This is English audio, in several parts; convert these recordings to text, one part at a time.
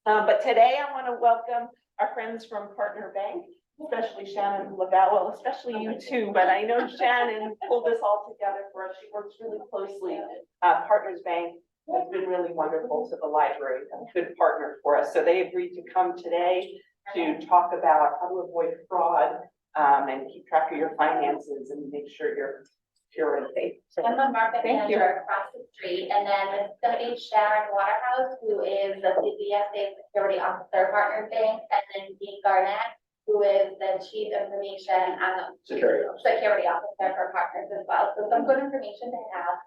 But today I want to welcome our friends from Partner Bank, especially Shannon Lavelle, well, especially you too, but I know Shannon pulled this all together for us. She works really closely. Partners Bank has been really wonderful to the library, a good partner for us. So they agreed to come today to talk about how to avoid fraud and keep track of your finances and make sure you're secure and safe. So, I'm the market manager across the street, and then it's gonna be Sharon Waterhouse, who is the CBSA Security Officer at Partner Bank, and then Dean Garnett, who is the Chief Information and Security Officer for Partners as well. So some good information to have.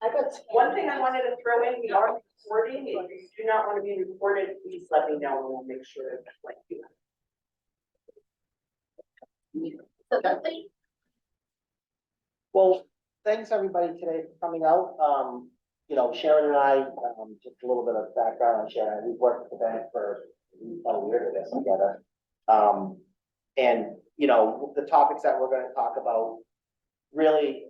I got one thing I wanted to throw in. We are recording. If you do not want to be recorded, please let me know and we'll make sure to like you. So please. Well, thanks everybody today for coming out. You know, Sharon and I, just a little bit of background on Sharon. We've worked at the bank for a year of this together. And you know, the topics that we're going to talk about really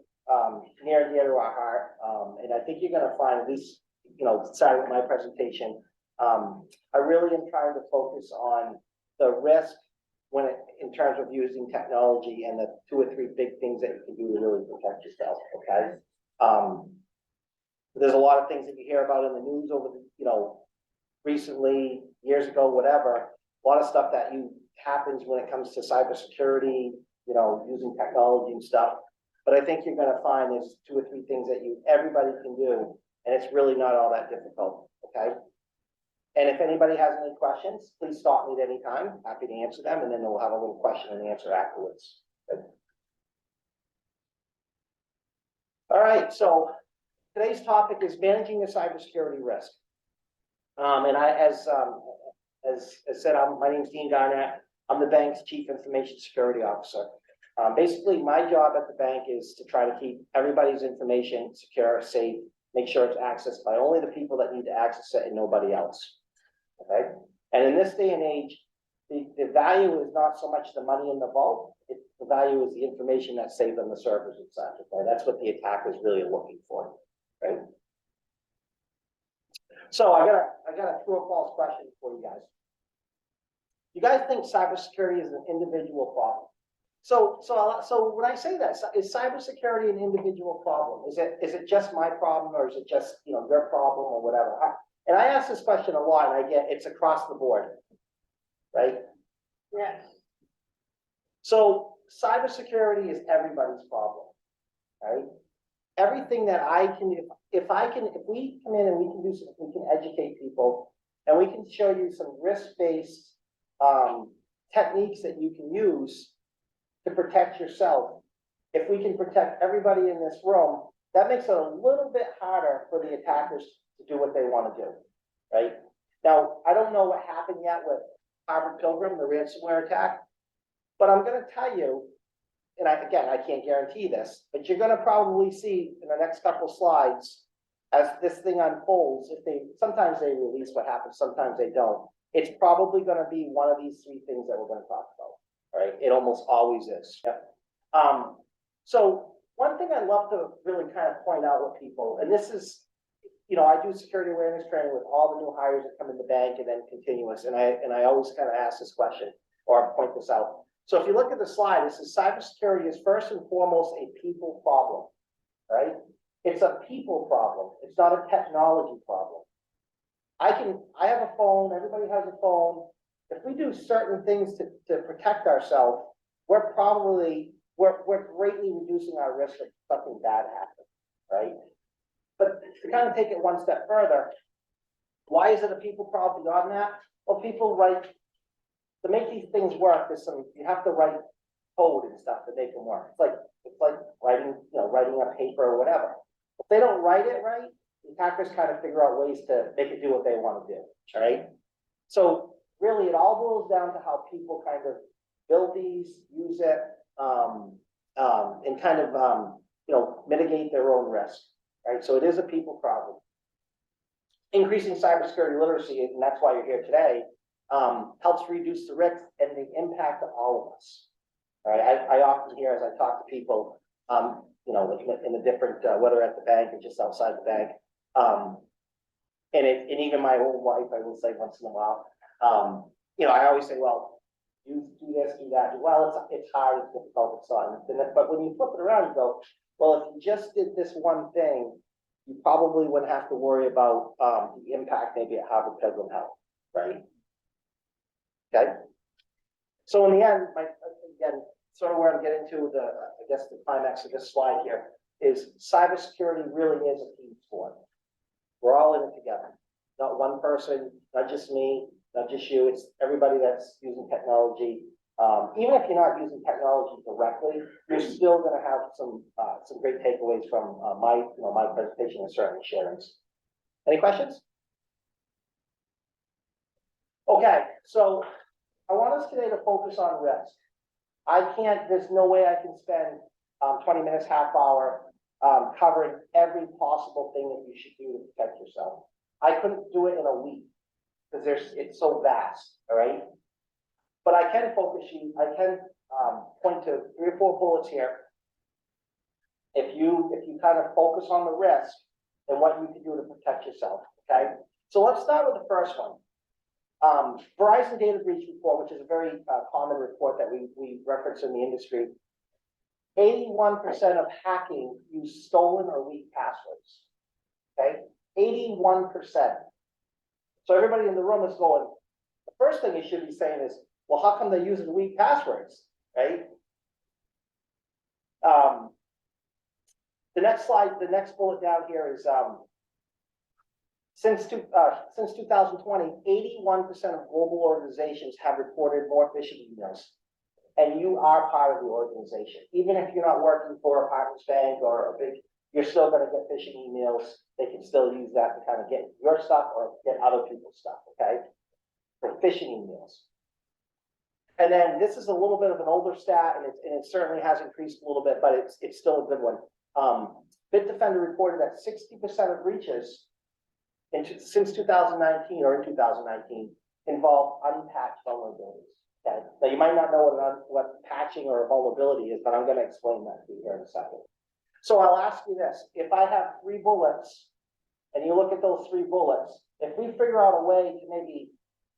near and dear to our heart. And I think you're going to find, at least, you know, starting with my presentation, I really am trying to focus on the risk in terms of using technology and the 2 or 3 big things that you can do to really protect yourself. Okay. There's a lot of things that you hear about in the news over the, you know, recently, years ago, whatever. A lot of stuff that happens when it comes to cybersecurity, you know, using technology and stuff. But I think you're going to find there's 2 or 3 things that everybody can do, and it's really not all that difficult. Okay. And if anybody has any questions, please stop me at any time. Happy to answer them, and then we'll have a little question and answer afterwards. Good. All right, so today's topic is managing the cybersecurity risk. And as said, my name is Dean Garnett. I'm the bank's Chief Information Security Officer. Basically, my job at the bank is to try to keep everybody's information secure, safe, make sure it's accessed by only the people that need to access it and nobody else. Okay, and in this day and age, the value is not so much the money in the vault. The value is the information that's saved on the servers and such. Okay, that's what the attackers really are looking for. Right. So I got a true or false question for you guys. You guys think cybersecurity is an individual problem? So when I say that, is cybersecurity an individual problem? Is it just my problem, or is it just, you know, your problem or whatever? And I ask this question a lot, and I get it's across the board, right? Yes. So cybersecurity is everybody's problem, right? Everything that I can do, if we come in and we can do something, we can educate people, and we can show you some risk-based techniques that you can use to protect yourself. If we can protect everybody in this room, that makes it a little bit harder for the attackers to do what they want to do, right? Now, I don't know what happened yet with Harvard Pilgrim, the ransomware attack, but I'm going to tell you, and I can't guarantee this, but you're going to probably see in the next couple slides as this thing unfolds. Sometimes they release what happens, sometimes they don't. It's probably going to be one of these 3 things that we're going to talk about. Right, it almost always is. Yep. So one thing I love to really kind of point out with people, and this is, you know, I do security awareness training with all the new hires that come in the bank and then continuous, and I always kind of ask this question or point this out. So if you look at the slide, it says cybersecurity is first and foremost a people problem, right? It's a people problem. It's not a technology problem. I have a phone. Everybody has a phone. If we do certain things to protect ourselves, we're greatly reducing our risk of something bad happening, right? But to kind of take it one step further, why is it a people problem beyond that? Well, people to make these things work, you have to write code and stuff to make them work. It's like writing a paper or whatever. If they don't write it right, the attackers kind of figure out ways to make it do what they want to do, right? So really, it all boils down to how people kind of build these, use it, and kind of, you know, mitigate their own risk, right? So it is a people problem. Increasing cybersecurity literacy, and that's why you're here today, helps reduce the risk and the impact of all of us. All right, I often hear as I talk to people, you know, in the different, whether at the bank or just outside the bank, and even my own wife, I will say once in a while, I always say, well, you do this, do that, well, it's hard, it's difficult, it's on, but when you flip it around, you go, well, if you just did this one thing, you probably wouldn't have to worry about, the impact maybe at Harvard Pilgrim Health, right? Okay? So in the end, again, sort of where I'm getting to I guess the climax of this slide here is cybersecurity really is a team sport. We're all in it together. Not one person, not just me, not just you, it's everybody that's using technology. Even if you're not using technology directly, you're still gonna have some great takeaways from my presentation and certainly Sharon's. Any questions? Okay, so I want us today to focus on risk. There's no way I can spend 20 minutes, half hour, covering every possible thing that you should do to protect yourself. I couldn't do it in a week because it's so vast, all right? But I can point to 3 or 4 bullets here. If you kind of focus on the risk and what you can do to protect yourself, okay? So let's start with the first one. Verizon Data Breach Report, which is a very common report that we reference in the industry. 81% of hacking use stolen or weak passwords, okay? 81%. So everybody in the room is going, the first thing you should be saying is, well, how come they're using weak passwords, right? The next slide, the next bullet down here is, since 2020, 81% of global organizations have reported more phishing emails. And you are part of the organization. Even if you're not working for a Partners Bank or a big, you're still gonna get phishing emails. They can still use that to kind of get your stuff or get other people's stuff, okay? For phishing emails. And then this is a little bit of an older stat, and it certainly has increased a little bit, but it's still a good one. Bitdefender reported that 60% of breaches since 2019 or in 2019 involve unpatched vulnerabilities. Okay. Now you might not know what patching or a vulnerability is, but I'm going to explain that to you here in a second. So I'll ask you this: if I have 3 bullets, and you look at those 3 bullets, if we figure out a way to maybe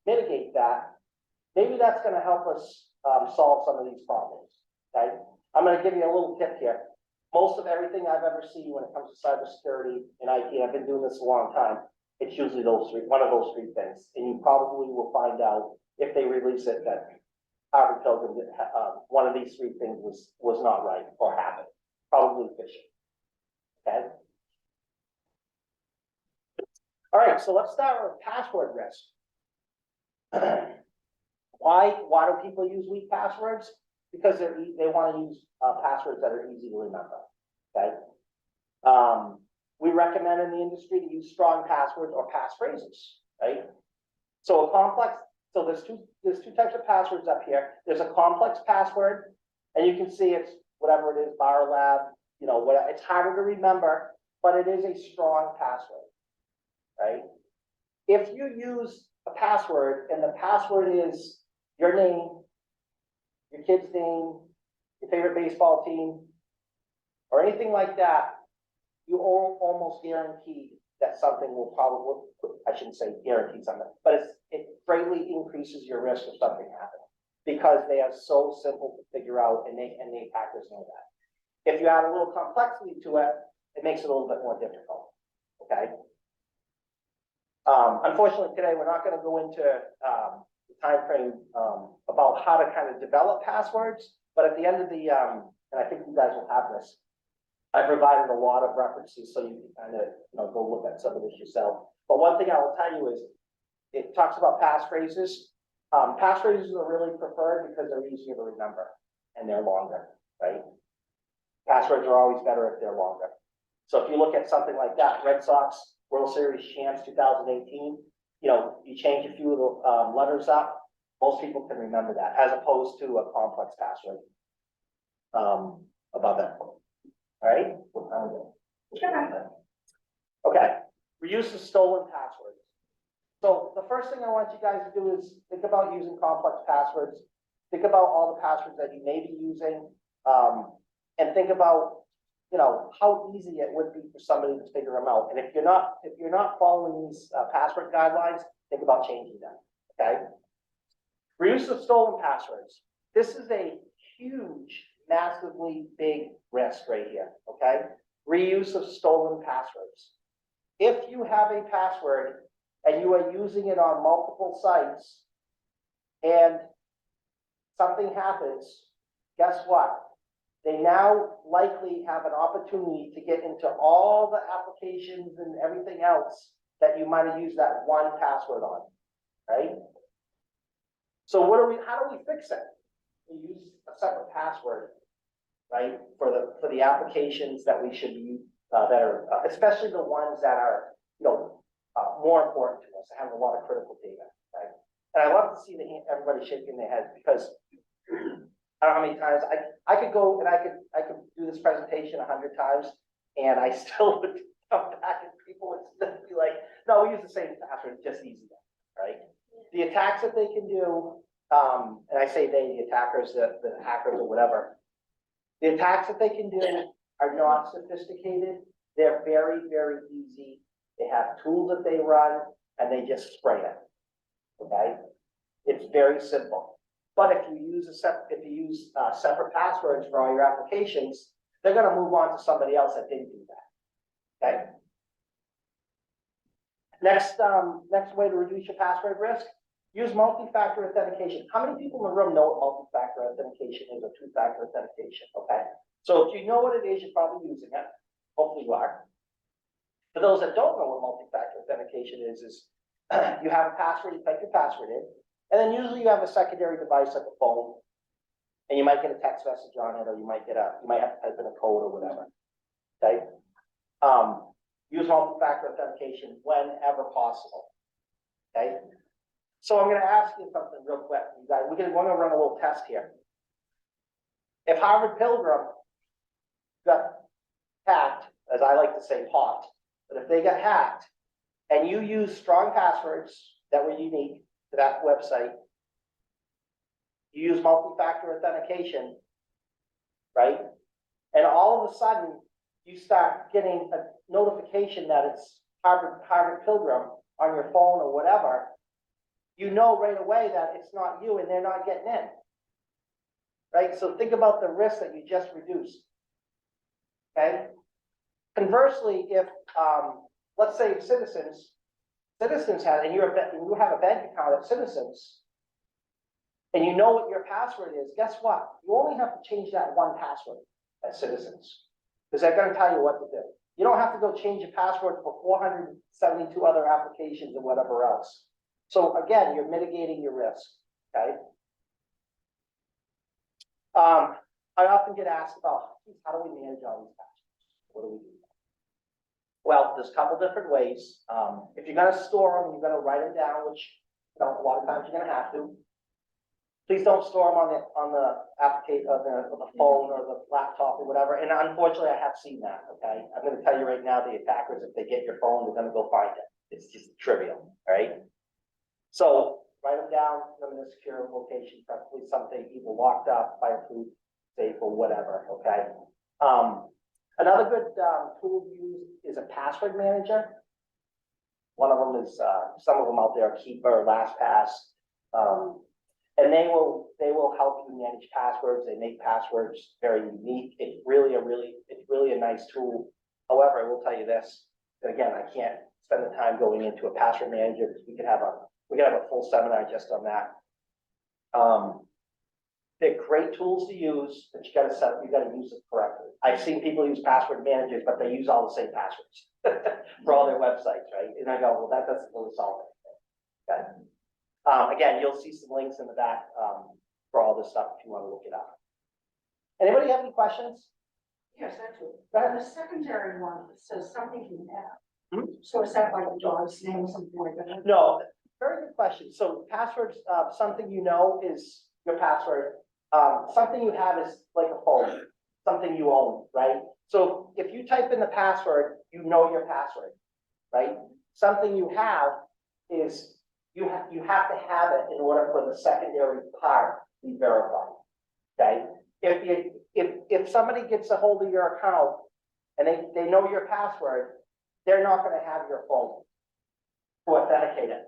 mitigate that, maybe that's going to help us solve some of these problems. Okay. I'm going to give you a little tip here. Most of everything I've ever seen when it comes to cybersecurity and IT, and I've been doing this a long time, it's usually one of those 3 things, and you probably will find out if they release it that Harvard Pilgrim, one of these 3 things was not right or happened, probably phishing. Okay. All right, so let's start with password risk. Why do people use weak passwords? Because they want to use passwords that are easy to remember. Okay. We recommend in the industry to use strong passwords or passphrases, right? So there's two types of passwords up here. There's a complex password, and you can see it's whatever it is, BioLab, whatever. It's harder to remember, but it is a strong password, right? If you use a password and the password is your name, your kid's name, your favorite baseball team, or anything like that, you almost guarantee that something will probably, I shouldn't say guarantee something, but it greatly increases your risk of something happening because they are so simple to figure out, and the attackers know that. If you add a little complexity to it, it makes it a little bit more difficult, okay? Unfortunately, today we're not going to go into the time frame about how to kind of develop passwords, but at the end of the, and I think you guys will have this, I provided a lot of references so you can kind of go look at some of this yourself. But one thing I will tell you is it talks about passphrases. Passphrases are really preferred because they're easier to remember and they're longer, right? Passwords are always better if they're longer. So if you look at something like that, Red Sox World Series champs 2018, you change a few of the letters up, most people can remember that, as opposed to a complex password above it. All right? Okay. Reuse of stolen passwords. So the first thing I want you guys to do is think about using complex passwords. Think about all the passwords that you may be using, and think about you know, how easy it would be for somebody to figure them out. And if you're not following these password guidelines, think about changing them, okay? Reuse of stolen passwords. This is a huge, massively big risk right here, okay? Reuse of stolen passwords. If you have a password and you are using it on multiple sites and something happens, guess what? They now likely have an opportunity to get into all the applications and everything else that you might have used that one password on, right? So how do we fix it? We use a separate password, right? For the applications that we should use, that are, especially the ones that are, more important to us, that have a lot of critical data, right? And I love to see everybody shaking their heads because I don't know how many times I could go and I could do this presentation 100 times and I still would come back and people would still be like, no, we use the same password, it's just easy, right? The attacks that they can do, and I say they, the attackers, the hackers or whatever, the attacks that they can do are not sophisticated. They're very, very easy. They have tools that they run and they just spray it, okay? It's very simple. But if you use separate passwords for all your applications, they're going to move on to somebody else that didn't do that. Okay. Next way to reduce your password risk: use multi-factor authentication. How many people in the room know what multi-factor authentication is or two-factor authentication? Okay. So if you know what it is, you're probably using it. Hopefully you are. For those that don't know what multi-factor authentication is you have a password, you type your password in. And then usually you have a secondary device like a phone, and you might get a text message on it, or you might have to type in a code or whatever. Okay. Use multi-factor authentication whenever possible. Okay. So I'm going to ask you something real quick, you guys. We're going to run a little test here. If Harvard Pilgrim got hacked, as I like to say, popped, but if they got hacked, and you use strong passwords that were unique to that website, you use multi-factor authentication, right? And all of a sudden, you start getting a notification that it's Harvard Pilgrim on your phone or whatever, you know right away that it's not you and they're not getting in, right? So think about the risk that you just reduced, okay? Conversely, if, let's say Citizens has, and you have a bank account at Citizens, and you know what your password is, guess what? You only have to change that one password at Citizens, because they're going to tell you what to do. You don't have to go change your password for 472 other applications and whatever else. So again, you're mitigating your risk, okay? I often get asked about, how do we manage all these passwords? What do we do? Well, there's a couple different ways. If you're going to store them, you're going to write them down, which a lot of times you're going to have to. Please don't store them on the application, or the phone or the laptop or whatever. And unfortunately, I have seen that. Okay, I'm going to tell you right now, the attackers, if they get your phone, they're going to go find it. It's just trivial, right? So write them down, put them in a secure location, preferably something either locked up, fireproof, safe, or whatever. Okay. Another good tool to use is a password manager. One of them is, some of them out there are Keeper, LastPass, and they will help you manage passwords. They make passwords very unique. It's really a nice tool. However, I will tell you this, and again, I can't spend the time going into a password manager because we could have a full seminar just on that. They're great tools to use, but you got to use it correctly. I've seen people use password managers, but they use all the same passwords for all their websites, right? And I go, well, that doesn't really solve anything. Okay. Again, you'll see some links in the back for all this stuff if you want to look it up. Anybody have any questions? Yes, actually. Go ahead. The secondary one says something you have. Hmm? So is that like a dog's name or something like that? No, very good question. So passwords, something you know is your password. Something you have is like a phone, something you own, right? So if you type in the password, you know your password, right? Something you have is you have to have it in order for the secondary part to be verified, okay? If somebody gets a hold of your account and they know your password, they're not gonna have your phone to authenticate it.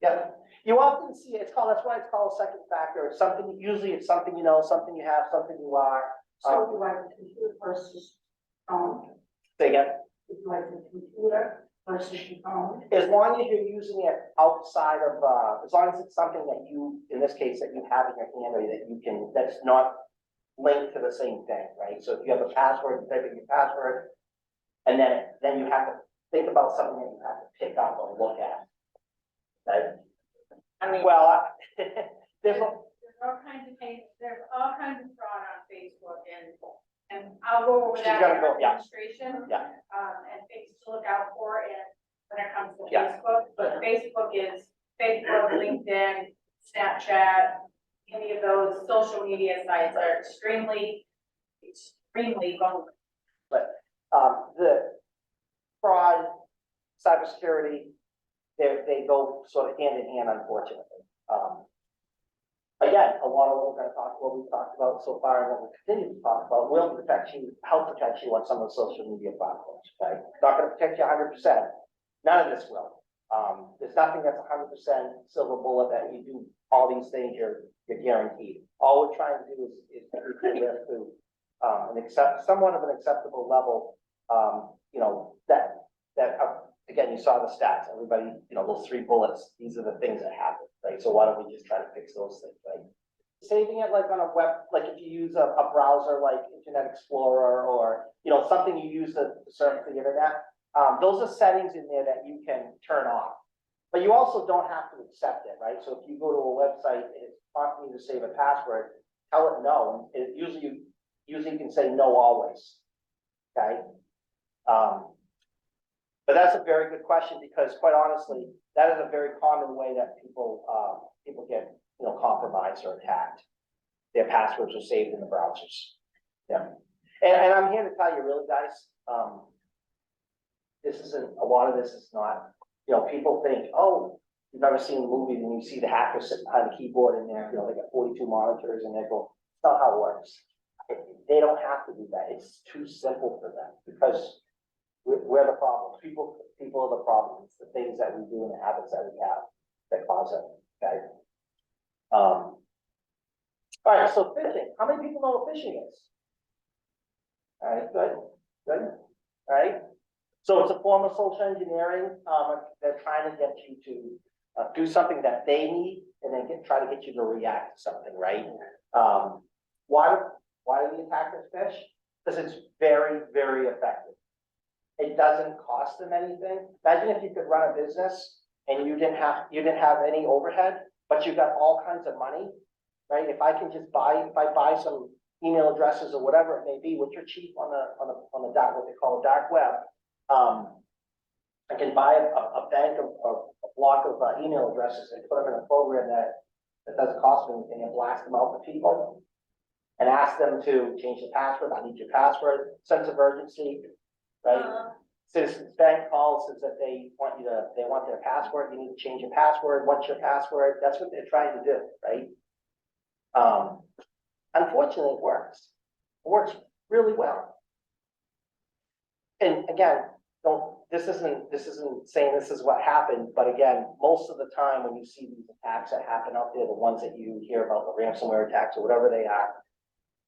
Yeah, you often see, that's why it's called second factor. It's something, usually it's something you know, something you have, something you are. So do I the computer versus phone? Say again. Do I the computer versus the phone? As long as you're using it outside of, as long as it's something that you, in this case, that you have in your hand, or that you can, that's not linked to the same thing, right? So if you have a password, you type in your password, and then you have to think about something that you have to pick up or look at. Right? I mean, Well, there's, There's all kinds of things, there's all kinds of fraud on Facebook and I'll go over She's that gotta in go, our yeah. demonstration. Yeah. And things to look out for and when it comes to Yeah. Facebook, but Facebook is Facebook, LinkedIn, Snapchat, any of those social media sites are extremely vulnerable. the fraud, cybersecurity, they go sort of hand in hand, unfortunately. Again, a lot of what we're gonna talk, what we've talked about so far and what we'll continue to talk about will protect you, help protect you on some of the social media platforms, okay? Not gonna protect you 100%, none of this will. There's nothing that's 100% silver bullet that you do all these things, you're guaranteed. All we're trying to do is live to somewhat of an acceptable level, you know, again, you saw the stats, everybody, you know, those 3 bullets, these are the things that happen, right? So why don't we just try to fix those things, right? Saving it like on a web, like if you use a browser like Internet Explorer or, you know, something you use to surf the internet, those are settings in there that you can turn off. But you also don't have to accept it, right? So if you go to a website and it's prompting you to save a password, tell it no, and it usually you can say no always, okay? But that's a very good question because quite honestly, that is a very common way that people get, you know, compromised or attacked. Their passwords are saved in the browsers. Yeah. And I'm here to tell you really guys, a lot of this is not, you know, people think, oh, you've never seen movies and you see the hacker sitting behind the keyboard in there, you know, they got 42 monitors and they go, it's not how it works. They don't have to do that. It's too simple for them because we're the problem. People are the problem. It's the things that we do and the habits that we have that cause it. Okay. All right. So phishing. How many people know what phishing is? All right. Good. Good. All right. So it's a form of social engineering. They're trying to get you to do something that they need, and then try to get you to react to something. Right. Why do the attackers phish? Because it's very, very effective. It doesn't cost them anything. Imagine if you could run a business and you didn't have any overhead, but you got all kinds of money, right? If I buy some email addresses or whatever it may be, which are cheap on the dark, what they call a dark web, I can buy a bank of a block of email addresses and put them in a program that doesn't cost me anything and blast them out to people and ask them to change the password. I need your password. Sense of urgency. Right? Citizens Bank calls, says that they want their password, you need to change your password, what's your password? That's what they're trying to do, right? Unfortunately, it works. It works really well. And again, this isn't saying this is what happened, but again, most of the time when you see these attacks that happen out there, the ones that you hear about, the ransomware attacks or whatever they are,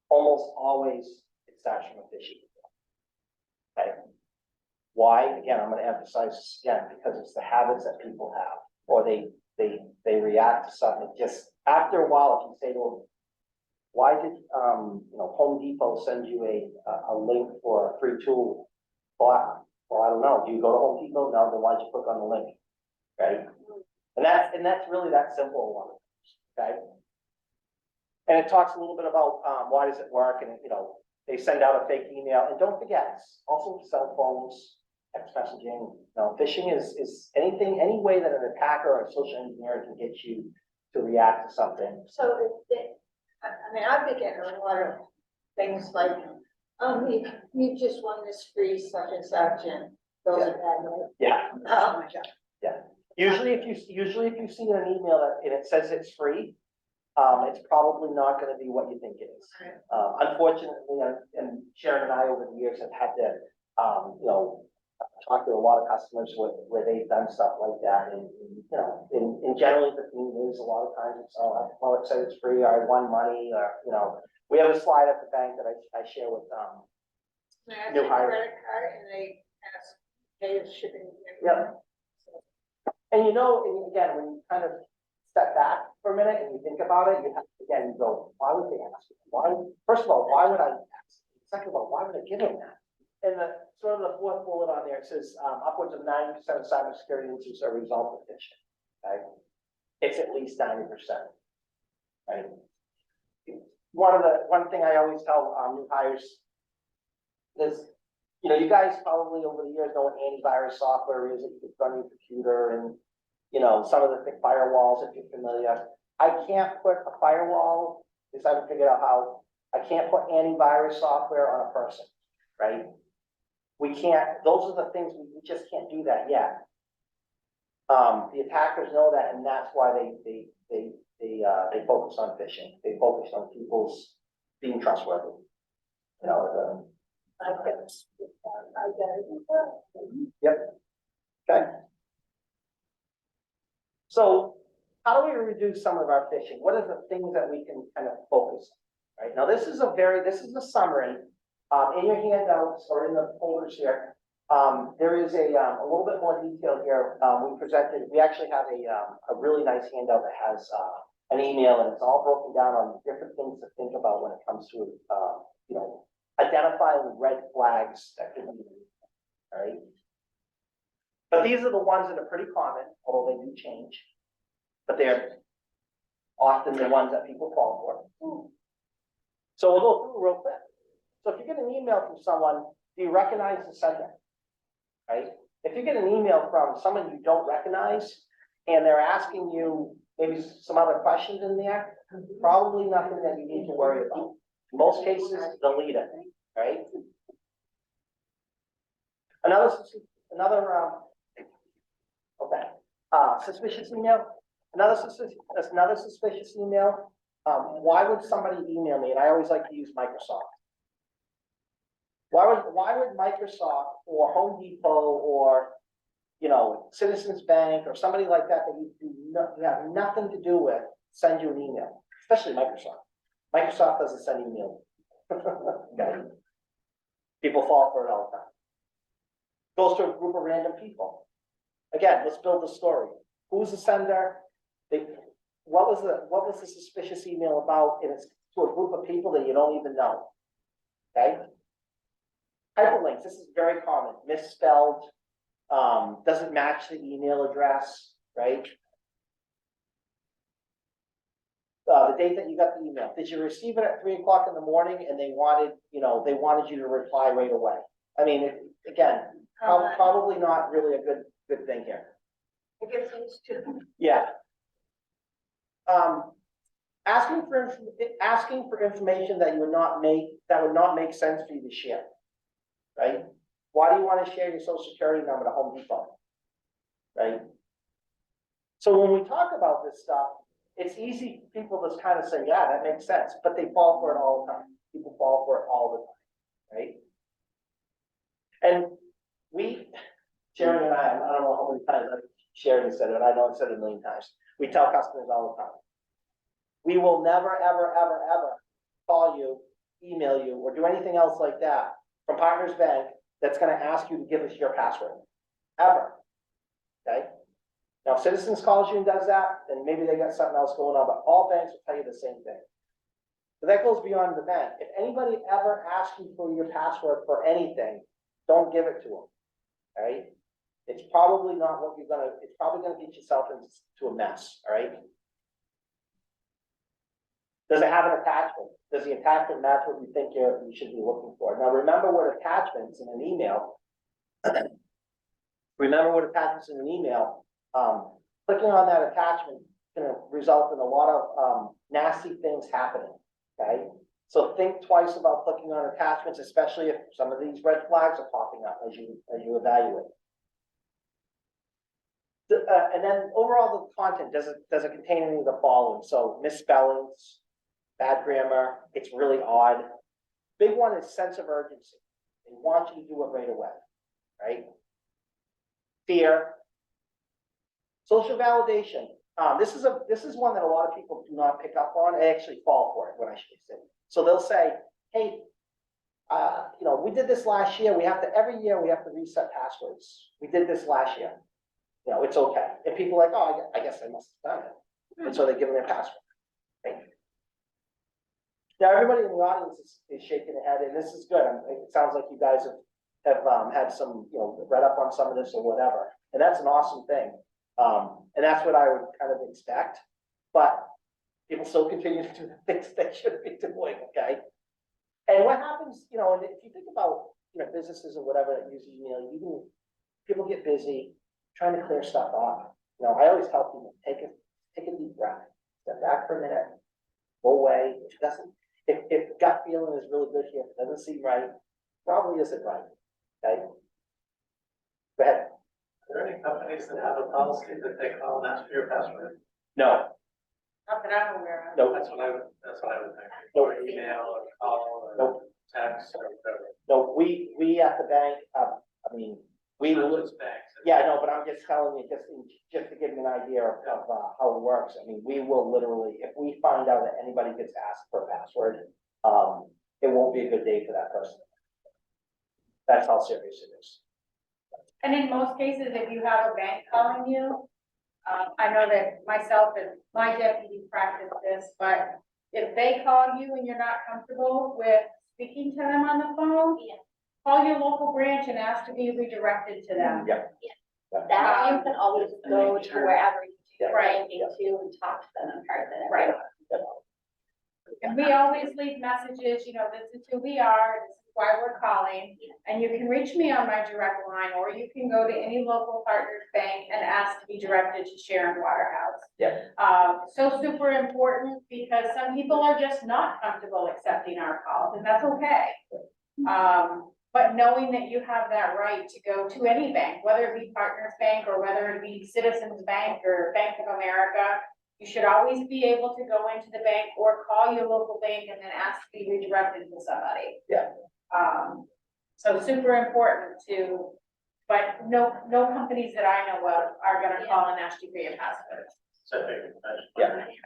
almost always it starts from a phishing. Okay. Why? Again, I'm going to emphasize this again because it's the habits that people have, or they react to something. Just after a while, if you say to them, "Why did Home Depot send you a link for a free tool?" Well, I don't know. Do you go to Home Depot? No. Then why'd you click on the link? Right? And that's really that simple one. Okay. And it talks a little bit about why does it work, and they send out a fake email, and don't forget, also cell phones, text messaging. Phishing is any way that an attacker or a social engineer can get you to react to something. So, I've been getting a lot of things like, you just won this free such and such, and those are bad, right? Yeah. Oh, my God. Usually if you see an email and it says it's free, it's probably not gonna be what you think it is. Unfortunately, and Sharon and I over the years have had to, you know, talk to a lot of customers where they've done stuff like that, and, you know, in generally the theme is a lot of times it's, well, it said it's free, or I won money, or, you know, we have a slide at the bank that I share with, They New ask hire. for credit card and they ask, pay the shipping. Yeah. And you know, and again, when you kind of step back for a minute and you think about it, you have, again, you go, why would they ask? Why, first of all, why would I ask? Second of all, why would I give them that? And the, sort of the fourth bullet on there, it says, upwards of 90% of cybersecurity incidents are a result of phishing, right? It's at least 90%, right? One thing I always tell, new hires is, you know, you guys probably over the years know what antivirus software is that you can run on your computer, and, you know, some of the thick firewalls, if you're familiar. I can't put a firewall, because I haven't figured out how, I can't put antivirus software on a person, right? We can't, those are the things, we just can't do that yet. The attackers know that, and that's why they focus on phishing. They focus on people's being trustworthy. You know, Yep. Okay. So how do we reduce some of our phishing? What are the things that we can kind of focus on? Right now, this is a summary. In your handouts or in the folders here, there is a little bit more detail here. We actually have a really nice handout that has an email, and it's all broken down on different things to think about when it comes to, you know, identifying red flags that could be, all right? But these are the ones that are pretty common, although they do change. But they're often the ones that people fall for. So we'll go through real quick. So if you get an email from someone, do you recognize the sender? Right? If you get an email from someone you don't recognize and they're asking you maybe some other questions in there, probably nothing that you need to worry about. In most cases, delete it, right? Suspicious email. Another suspicious email. Why would somebody email me? And I always like to use Microsoft. Why would Microsoft or Home Depot or, you know, Citizens Bank or somebody like that you have nothing to do with send you an email, especially Microsoft. Microsoft doesn't send email. Okay. People fall for it all the time. Goes to a group of random people. Again, let's build the story. Who's the sender? What was the suspicious email about? And it's to a group of people that you don't even know. Okay. Hyperlinks. This is very common. Misspelled. Doesn't match the email address. Right. The date that you got the email. Did you receive it at 3 o'clock in the morning and they wanted you to reply right away? I mean, again, probably not really a good thing here. I guess it's too. Yeah. Asking for information that would not make sense for you to share. Right? Why do you want to share your social security number to Home Depot? Right? So when we talk about this stuff, it's easy for people to kind of say, yeah, that makes sense, but they fall for it all the time. People fall for it all the time, right? And Sharon and I don't know how many times Sharon said it, I know I've said it a million times. We tell customers all the time. We will never, ever, ever, ever call you, email you, or do anything else like that from Partners Bank that's going to ask you to give us your password. Ever. Okay? Now, if Citizens calls you and does that, then maybe they got something else going on, but all banks will tell you the same thing. So that goes beyond the bank. If anybody ever asks you for your password for anything, don't give it to them. All right? It's probably not what it's probably gonna get yourself into a mess. All right? Does it have an attachment? Does the attachment match what you think you should be looking for? Now, remember what attachments in an email. Clicking on that attachment can result in a lot of nasty things happening. Okay, so think twice about clicking on attachments, especially if some of these red flags are popping up as you evaluate. And then overall, the content, does it contain any of the following? So misspellings, bad grammar, it's really odd. Big one is sense of urgency. They want you to do it right away, right? Fear. Social validation. This is one that a lot of people do not pick up on. I actually fall for it when I should say. So they'll say, hey, we did this last year. Every year we have to reset passwords. We did this last year. It's okay. And people are like, oh, I guess I must have done it. And so they give them their password. Right? Now, everybody in the audience is shaking their head, and this is good. It sounds like you guys have had some, read up on some of this or whatever. And that's an awesome thing. And that's what I would kind of expect. But people still continue to do the things they should be doing, okay? And what happens, and if you think about, businesses or whatever that use email, people get busy trying to clear stuff off. I always tell people, take a deep breath, step back for a minute, go away. If gut feeling is really good here, if it doesn't seem right, probably isn't right, okay? Go ahead. Are there any companies that have a policy that they call and ask for your password? No, Not that I'm aware of. no, That's what I would think. Nope. Or email or call or Nope. text or whatever. no, we at the bank, we Not will. just banks. Yeah, no, but I'm just telling you, just to give you an idea of how it works. We will literally, if we find out that anybody gets asked for a password, it won't be a good day for that person. That's how serious it is. And in most cases, if you have a bank calling you, I know that myself and my deputy practice this, but if they call you and you're not comfortable with speaking to them on the phone, Yeah. call your local branch and ask to be redirected to them. Yeah. That you can always go to wherever you do Right. banking to and talk to them in person. Right. And we always leave messages, this is who we are, this is why we're calling. And you can reach me on my direct line, or you can go to any local partners bank and ask to be directed to Sharon Waterhouse. Yeah. So super important, because some people are just not comfortable accepting our calls, and that's okay. But knowing that you have that right to go to any bank, whether it be Partners Bank or whether it be Citizens Bank or Bank of America, you should always be able to go into the bank or call your local bank and then ask to be redirected to somebody. Yeah. So super important but no companies that I know of are gonna call and ask you for your password.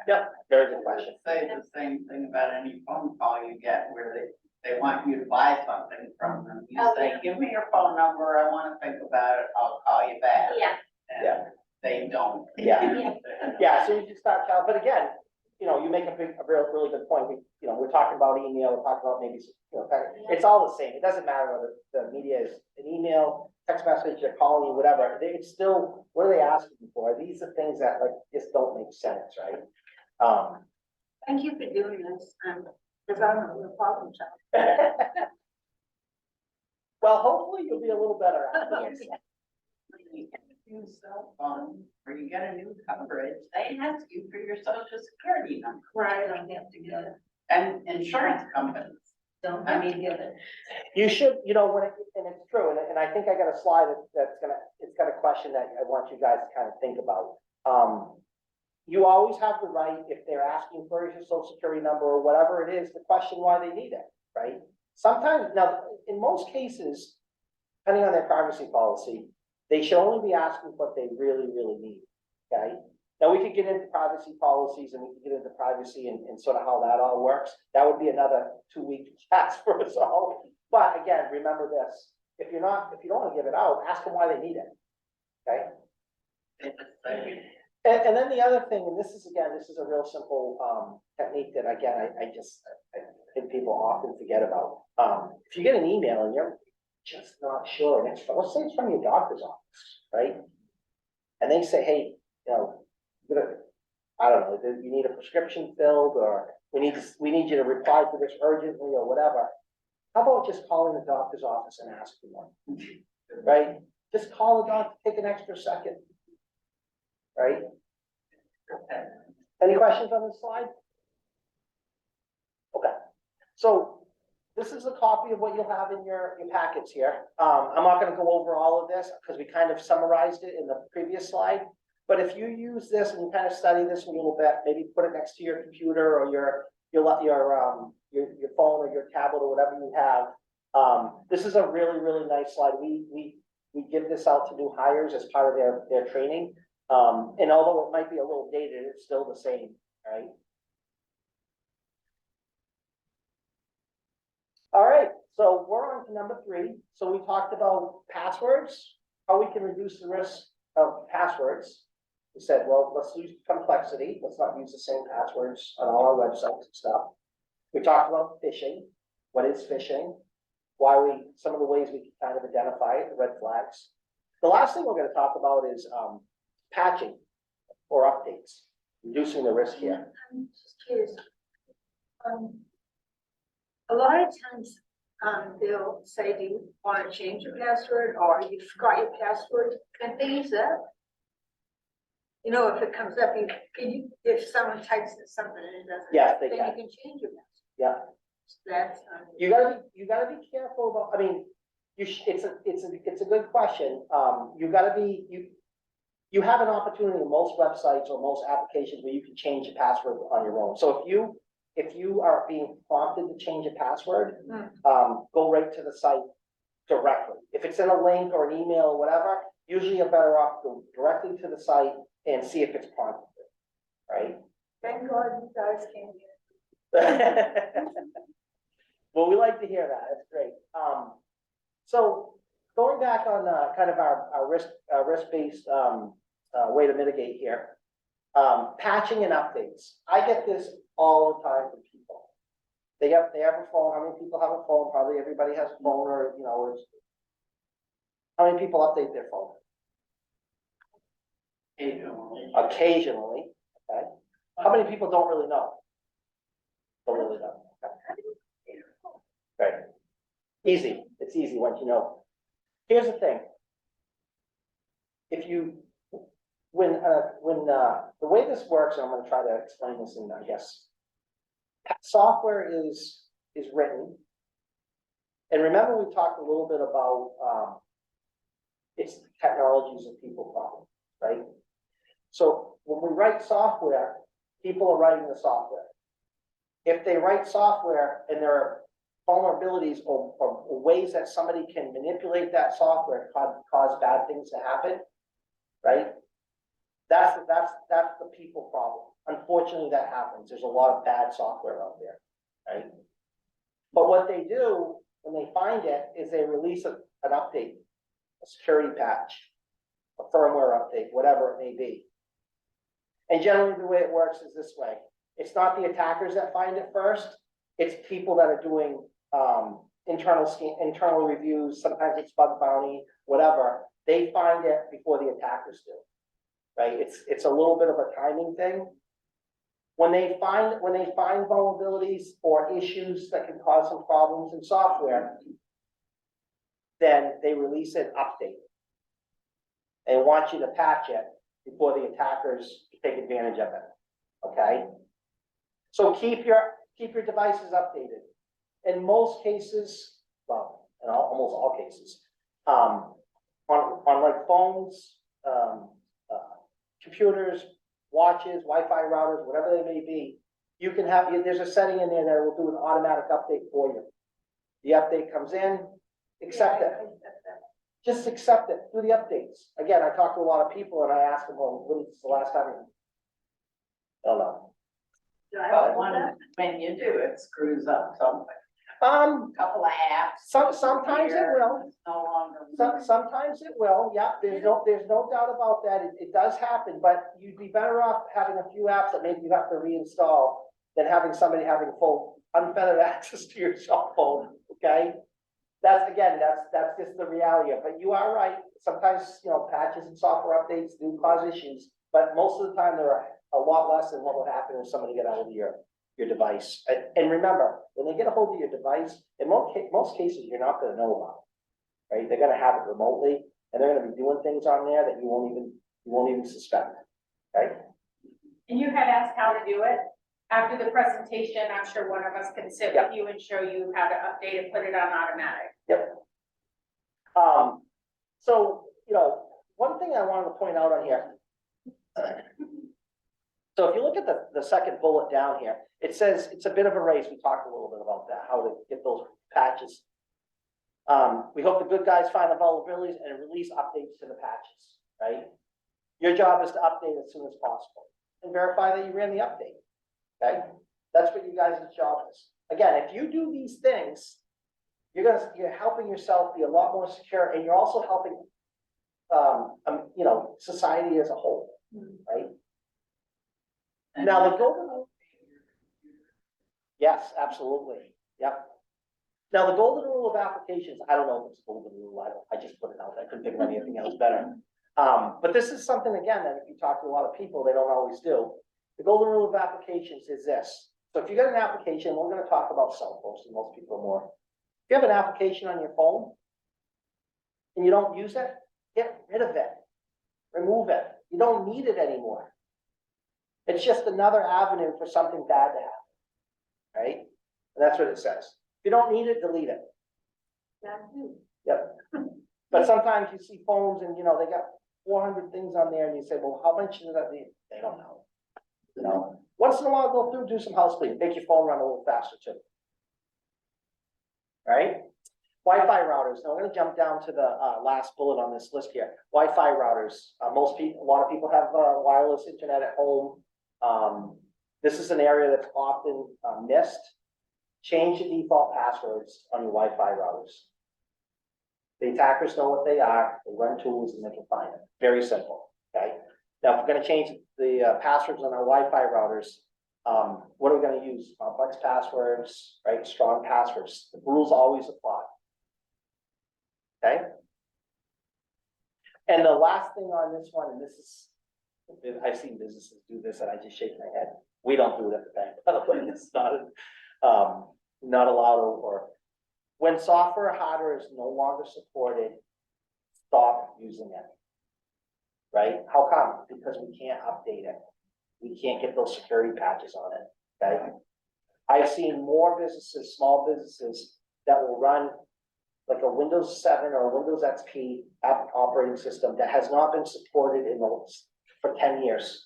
Yeah, very good question. Say the same thing about any phone call you get where they want you to buy something from them. You Oh, say, yeah. give me your phone number, I wanna think about it, I'll call you back. Yeah, And Yeah. They don't. Yeah. Yeah, so you just start telling, but again, you make a really good point. We're talking about email, we're talking about maybe, it's all the same. It doesn't matter whether the media is an email, text message, they're calling you, whatever. It's still, what are they asking for? These are things that just don't make sense, right? Thank you for doing this, because I'm a problem child. Well, hopefully you'll be a little better at this. When you get a new cell phone, or you get a new coverage, they ask you for your social security number. Right, I have to get it. And insurance companies. Don't let me get it. You should, and it's true, and I think I got a slide it's got a question that I want you guys to kind of think about. You always have the right, if they're asking for your social security number or whatever it is, to question why they need it, right? Sometimes, now, in most cases, depending on their privacy policy, they should only be asking what they really, really need, okay? Now, we could get into privacy policies and we could get into privacy and sort of how that all works. That would be another 2-week task for us all. But again, remember this, if you don't want to give it out, ask them why they need it, okay? They just say, And then the other thing, and this is a real simple technique that again, I think people often forget about. If you get an email and you're just not sure, and let's say it's from your doctor's office, right? And they say, hey, I don't know, you need a prescription filled, or we need you to reply to this urgently or whatever. How about just calling the doctor's office and asking them, right? Just call the doctor, take an extra second. Right? Any questions on this slide? Okay, so this is a copy of what you'll have in your packets here. I'm not gonna go over all of this, because we kind of summarized it in the previous slide. But if you use this and you kind of study this a little bit, maybe put it next to your computer or your phone or your tablet or whatever you have. This is a really, really nice slide. We give this out to new hires as part of their training. And although it might be a little dated, it's still the same, right? All right, so we're on to number 3. So we talked about passwords, how we can reduce the risk of passwords. We said, well, let's use complexity. Let's not use the same passwords on all our websites and stuff. We talked about phishing. What is phishing? Some of the ways we can kind of identify it, the red flags. The last thing we're going to talk about is patching or updates, reducing the risk here. I'm just curious. A lot of times, they'll say, do you want to change your password, or you forgot your password? Can they use that? You know, if it comes up, if someone types in something and it doesn't. Yes, they then can. you can change your password. Yeah. That's, You gotta be careful about, I mean, it's a good question. You have an opportunity in most websites or most applications where you can change your password on your own. So if you are being prompted to change a password, go right to the site directly. If it's in a link or an email or whatever, usually you're better off go directly to the site and see if it's prompted, right? thank God you guys came here. Well, we like to hear that. That's great. So going back on kind of our risk-based way to mitigate here, patching and updates. I get this all the time from people. They have a phone. How many people have a phone? Probably everybody has a phone, or how many people update their phone? Occasionally. Okay. How many people don't really know? Don't really know. Right. Easy. It's easy once you know. Here's the thing. When the way this works, and I'm going to try to explain this in, I guess, software is written. And remember, we talked a little bit about it's technologies and people problem, right? So when we write software, people are writing the software. If they write software and there are vulnerabilities or ways that somebody can manipulate that software to cause bad things to happen, right? That's the people problem. Unfortunately, that happens. There's a lot of bad software out there, right? But what they do when they find it is they release an update, a security patch, a firmware update, whatever it may be. And generally the way it works is this way. It's not the attackers that find it first. It's people that are doing internal reviews. Sometimes it's bug bounty, whatever. They find it before the attackers do, right? It's a little bit of a timing thing. When they find vulnerabilities or issues that can cause some problems in software, then they release an update. They want you to patch it before the attackers take advantage of it. Okay? So keep your devices updated. In most cases, well, in almost all cases, on like phones, computers, watches, Wi-Fi routers, whatever they may be, you can have, there's a setting in there that will do an automatic update for you. The update comes in, accept it. Just accept it, do the updates. Again, I talk to a lot of people and I ask them, well, when is the last time? I don't know. But when you do, it screws up something. Couple of apps. Sometimes it will. It's no longer. Sometimes it will, yeah, there's no doubt about that, it does happen, but you'd be better off having a few apps that maybe you have to reinstall than having somebody having full unfettered access to your cell phone, okay? That's just the reality of it, but you are right, sometimes, patches and software updates do cause issues, but most of the time they're a lot less than what would happen if somebody got out of your device. And remember, when they get a hold of your device, in most cases, you're not gonna know about it, right? They're gonna have it remotely, and they're gonna be doing things on there that you won't even suspect, right? And you had asked how to do it? After the presentation, I'm sure one of us can sit with you and show you how to update it, put it on automatic. So, you know, one thing I wanted to point out on here. So if you look at the second bullet down here, it says it's a bit of a race. We talked a little bit about that, how to get those patches. We hope the good guys find the vulnerabilities and release updates to the patches, right? Your job is to update as soon as possible and verify that you ran the update, okay? That's what you guys' job is. Again, if you do these things, you're helping yourself be a lot more secure, and you're also helping, you know, society as a whole, right? Now, the golden, yes, absolutely, yep. Now, the golden rule of applications, I don't know if it's a golden rule, I just put it out there, I couldn't think of anything else better. But this is something, again, that if you talk to a lot of people, they don't always do. The golden rule of applications is this. So if you get an application, we're gonna talk about self-hosting, most people are more. If you have an application on your phone and you don't use it, get rid of it, remove it. You don't need it anymore. It's just another avenue for something bad to happen, right? And that's what it says. If you don't need it, delete it. Yep. But sometimes you see phones and, you know, they got 400 things on there and you say, well, how much does that need? They don't know. You know, once in a while, go through, do some house cleaning, make your phone run a little faster too. Right? Wi-Fi routers. Now we're going to jump down to the last bullet on this list here. Wi-Fi routers. A lot of people have wireless internet at home. This is an area that's often missed. Change the default passwords on your Wi-Fi routers. The attackers know what they are. They run tools and they can find them. Very simple. Okay. Now, if we're going to change the passwords on our Wi-Fi routers, what are we going to use? Complex passwords, right? Strong passwords. The rules always apply. Okay. And the last thing on this one, and this is, I've seen businesses do this and I just shake my head. We don't do it at the bank. By the way, it's not allowed, or when software or hardware is no longer supported, stop using it. Right? How come? Because we can't update it. We can't get those security patches on it. Okay. I've seen more businesses, small businesses, that will run like a Windows 7 or a Windows XP app operating system that has not been supported for 10 years.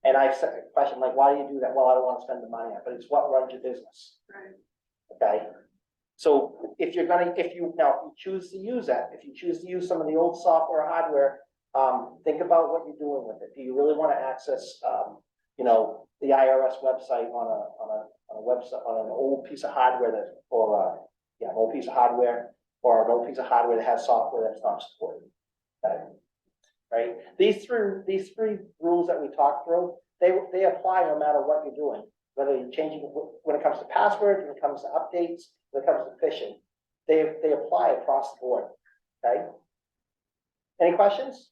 And I've said a question like, why do you do that? Well, I don't want to spend the money on it, but it's what runs your business. Right. Okay. So if you choose to use it, if you choose to use some of the old software or hardware, think about what you're doing with it. Do you really want to access, you know, the IRS website on a website, on an old piece of hardware an old piece of hardware, or an old piece of hardware that has software that's not supported? Okay. Right? These three rules that we talked through, they apply no matter what you're doing. Whether you're changing, when it comes to passwords, when it comes to updates, when it comes to phishing, they apply across the board. Okay. Any questions?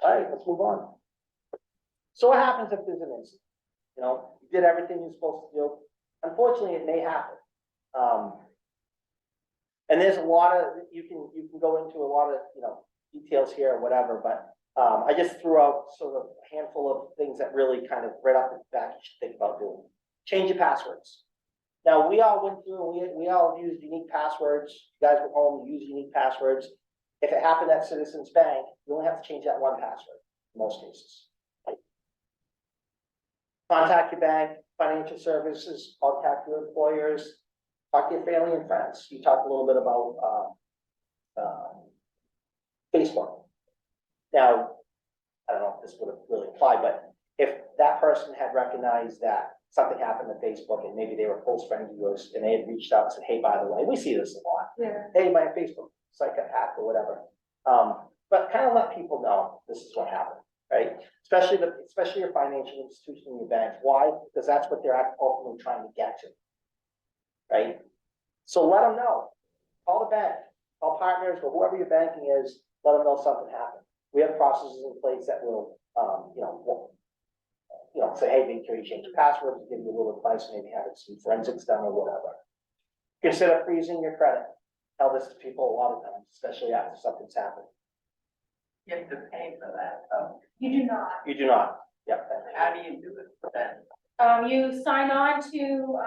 All right, let's move on. So what happens if there's an incident? You know, you did everything you're supposed to do. Unfortunately, it may happen. And there's a lot of, you can go into a lot of, you know, details here or whatever, but I just threw out sort of a handful of things that really kind of right off the bat you should think about doing. Change your passwords. Now, we all went through, we all used unique passwords. You guys went home, you use unique passwords. If it happened at Citizens Bank, you only have to change that one password in most cases. Contact your bank, financial services, contact your employers, talk to your family and friends. You talked a little bit about Facebook. Now, I don't know if this would really apply, but if that person had recognized that something happened to Facebook and maybe they were close friends of yours and they had reached out and said, hey, by the way, we see this a lot. Yeah. Hey, my Facebook site got hacked or whatever. But kind of let people know this is what happened, right? Especially your financial institution and your banks. Why? Because that's what they're ultimately trying to get to, right? So let them know. Call the bank, call partners or whoever your banking is, let them know something happened. We have processes in place that will, say, hey, make sure you change your password, give you a little advice, maybe have some forensics done or whatever. Consider freezing your credit. Tell this to people a lot of times, especially after something's happened. You have to pay for that, though. You do not. You do not. Yep, thank you. How do you do it then? You sign on to,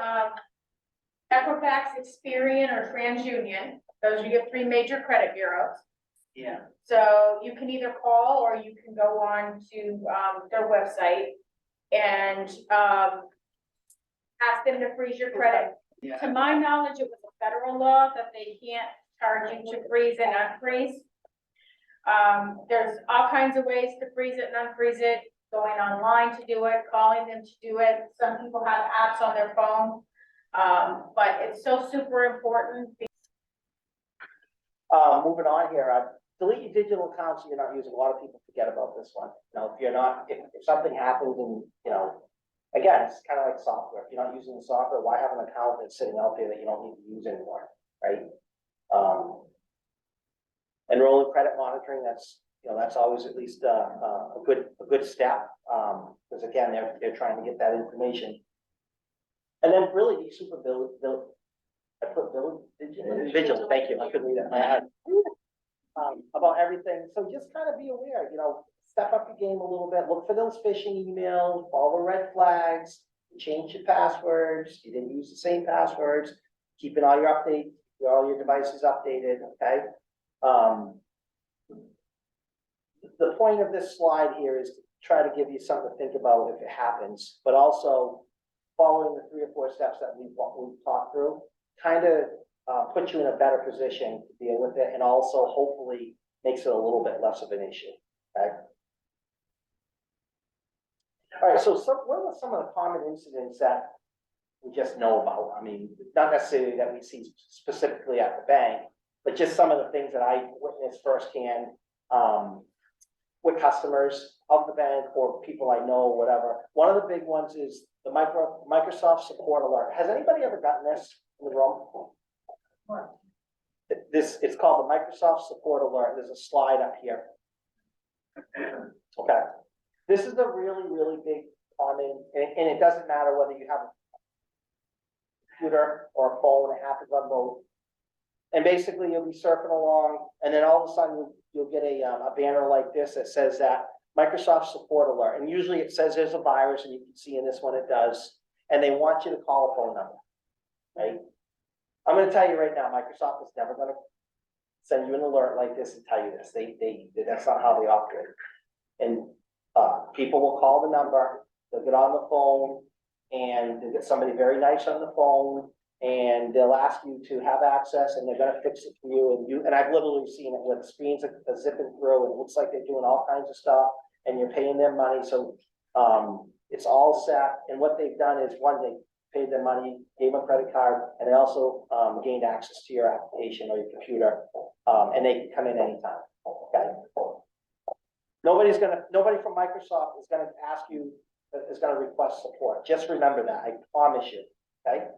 Equifax, Experian, or TransUnion. Those you get 3 major credit bureaus. Yeah, So you can either call or you can go on to, their website and, ask them to freeze your credit. yeah. To my knowledge, it was a federal law that they can't charge you to freeze and unfreeze. There's all kinds of ways to freeze it and unfreeze it, going online to do it, calling them to do it. Some people have apps on their phone. But it's so super important. Moving on here, delete your digital accounts you're not using. A lot of people forget about this one. You know, if you're not, if something happens and, you know, again, it's kind of like software. If you're not using the software, why have an account that's sitting out there that you don't need to use anymore, right? Enrolling credit monitoring, that's, you know, that's always at least, a good step. Because again, they're trying to get that information. And then really be super vigilant, thank you, I couldn't read that. About everything, so just kind of be aware, you know, step up your game a little bit, look for those phishing emails, follow the red flags, change your passwords, you didn't use the same passwords, keeping all your updates, all your devices updated, okay? The point of this slide here is to try to give you something to think about if it happens, but also following the 3 or 4 steps that we've talked through, kind of puts you in a better position to deal with it, and also hopefully makes it a little bit less of an issue, okay? All right, so what are some of the common incidents that we just know about? I mean, not necessarily that we see specifically at the bank, but just some of the things that I witnessed firsthand, with customers of the bank or people I know, or whatever. One of the big ones is the Microsoft support alert. Has anybody ever gotten this in the room? It's called the Microsoft support alert. There's a slide up here. Okay. This is a really, really big common, and it doesn't matter whether you have a computer or a phone, it happens on both. And basically you'll be surfing along and then all of a sudden you'll get a banner like this that says that Microsoft support alert. And usually it says there's a virus, and you can see in this one it does. And they want you to call a phone number, right? I'm gonna tell you right now, Microsoft is never gonna send you an alert like this and tell you this. That's not how they operate. And people will call the number, they'll get on the phone, and they'll get somebody very nice on the phone, and they'll ask you to have access, and they're gonna fix it for you. And I've literally seen it with screens are zipping through, and it looks like they're doing all kinds of stuff, and you're paying them money, so it's all set. And what they've done is, one, they paid them money, gave them a credit card, and they also gained access to your application or your computer, and they can come in anytime, okay? Nobody from Microsoft is gonna ask you, is gonna request support. Just remember that, I promise you, okay?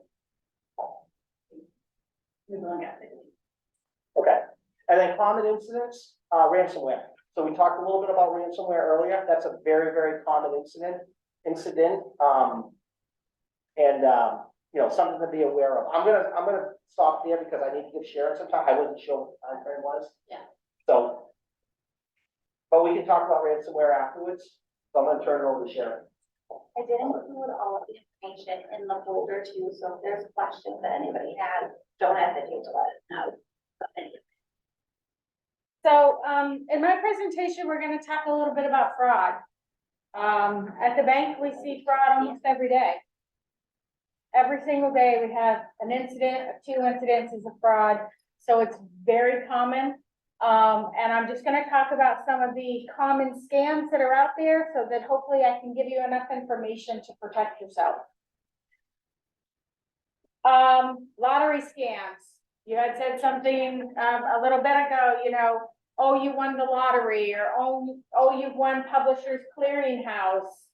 Okay, and then common incidents, ransomware. So we talked a little bit about ransomware earlier. That's a very, very common incident, you know, something to be aware of. I'm gonna stop there because I need to give Sharon some time. I wasn't sure what the time frame was. Yeah. So, but we can talk about ransomware afterwards. So I'm gonna turn it over to Sharon. I did include all of the information in the folder too, so if there's questions that anybody has, don't hesitate to let us know. So, in my presentation, we're gonna talk a little bit about fraud. At the bank, we see fraud almost every day. Every single day, we have an incident, 2 incidences of fraud, so it's very common. And I'm just gonna talk about some of the common scams that are out there, so that hopefully I can give you enough information to protect yourself. Lottery scams. You had said something, a little bit ago, you know, oh, you won the lottery, or oh, you've won Publishers Clearinghouse.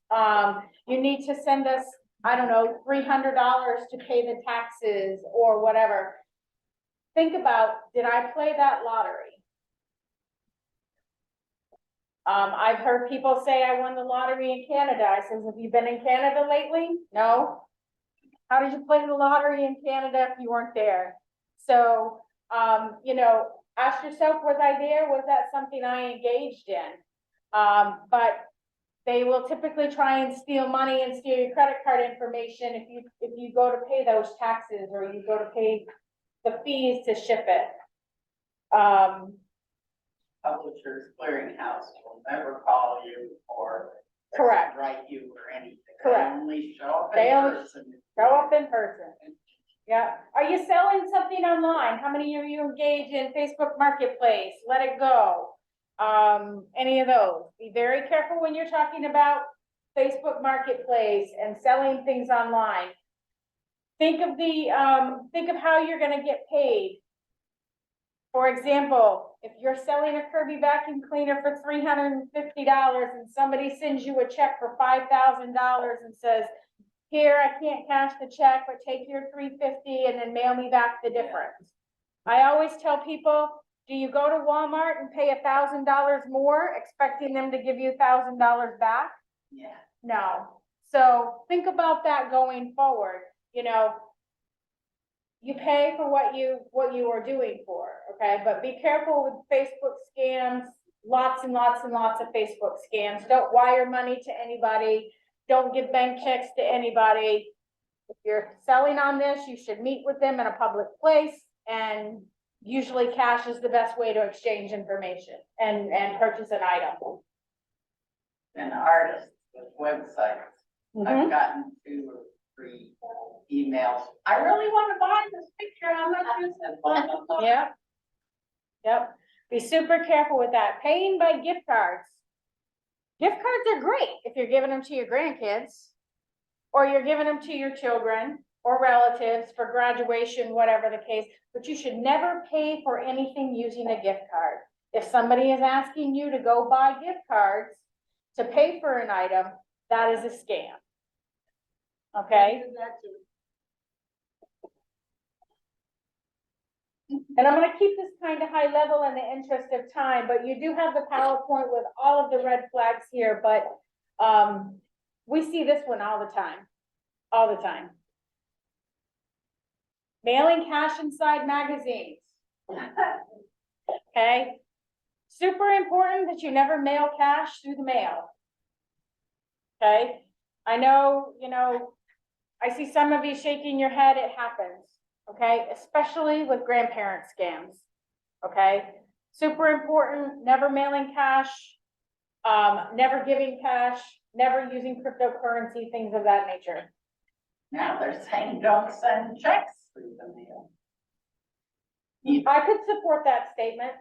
You need to send us, I don't know, $300 to pay the taxes or whatever. Think about, did I play that lottery? I've heard people say I won the lottery in Canada. I says, have you been in Canada lately? No. How did you play the lottery in Canada if you weren't there? So, you know, ask yourself, was I there? Was that something I engaged in? But They will typically try and steal money and steal your credit card information if you go to pay those taxes or you go to pay the fees to ship it. Publishers Clearinghouse will never call you or Correct. write you or anything. Correct. They only show up They in only person. Show up in person. Yeah. Are you selling something online? How many of you engage in Facebook Marketplace? Let It Go. Any of those. Be very careful when you're talking about Facebook Marketplace and selling things online. Think of how you're gonna get paid. For example, if you're selling a Kirby vacuum cleaner for $350 and somebody sends you a check for $5,000 and says, here, I can't cash the check, but take your $350 and then mail me back the difference. I always tell people, do you go to Walmart and pay $1,000 more, expecting them to give you $1,000 back? Yeah. No. So think about that going forward, you know. You pay for what you are doing for, okay? But be careful with Facebook scams, lots and lots and lots of Facebook scams. Don't wire money to anybody. Don't give bank checks to anybody. If you're selling on this, you should meet with them in a public place, and usually cash is the best way to exchange information and purchase an item. And artists with websites. Mhm. I've gotten 2 or 3 emails. I really want to buy this picture. How much is it? Blah, blah, blah. Yep. Yep. Be super careful with that. Paying by gift cards. Gift cards are great if you're giving them to your grandkids, or you're giving them to your children or relatives for graduation, whatever the case, but you should never pay for anything using a gift card. If somebody is asking you to go buy gift cards to pay for an item, that is a scam. Okay? And I'm gonna keep this kind of high level in the interest of time, but you do have the PowerPoint with all of the red flags here, but, we see this one all the time. Mailing cash inside magazines. Okay? Super important that you never mail cash through the mail. Okay? I know, you know, I see some of you shaking your head, it happens. Okay, especially with grandparent scams, okay? Super important, never mailing cash, never giving cash, never using cryptocurrency, things of that nature. Now they're saying don't send checks through the mail. I could support that statement,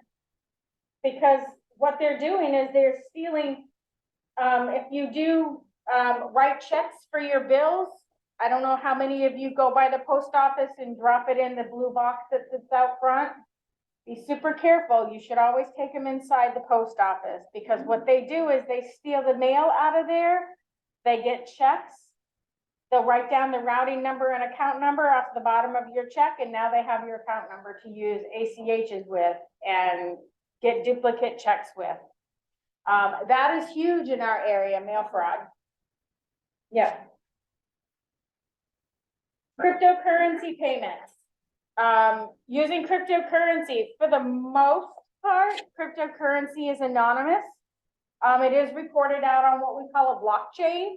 because what they're doing is they're stealing, if you do, write checks for your bills, I don't know how many of you go by the post office and drop it in the blue box that sits out front. Be super careful. You should always take them inside the post office, because what they do is they steal the mail out of there. They get checks. They'll write down the routing number and account number off the bottom of your check, and now they have your account number to use ACHs with and get duplicate checks with. That is huge in our area, mail fraud. Yeah. Cryptocurrency payments. Using cryptocurrency, for the most part, cryptocurrency is anonymous. It is reported out on what we call a blockchain,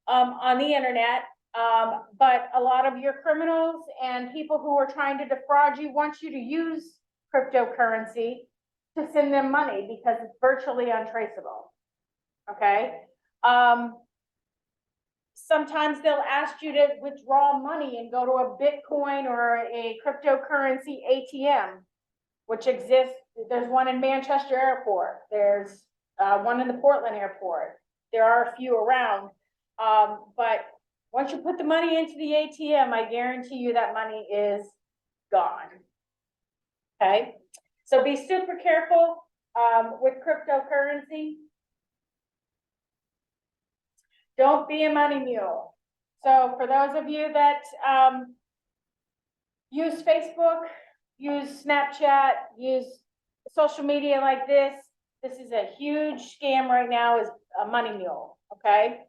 on the internet. But a lot of your criminals and people who are trying to defraud you want you to use cryptocurrency to send them money, because it's virtually untraceable. Okay? Sometimes they'll ask you to withdraw money and go to a Bitcoin or a cryptocurrency ATM, which exists. There's one in Manchester Airport. There's one in the Portland Airport. There are a few around. But once you put the money into the ATM, I guarantee you that money is gone. Okay? So be super careful with cryptocurrency. Don't be a money mule. So for those of you that use Facebook, use Snapchat, use social media like this is a huge scam right now, is a money mule, okay?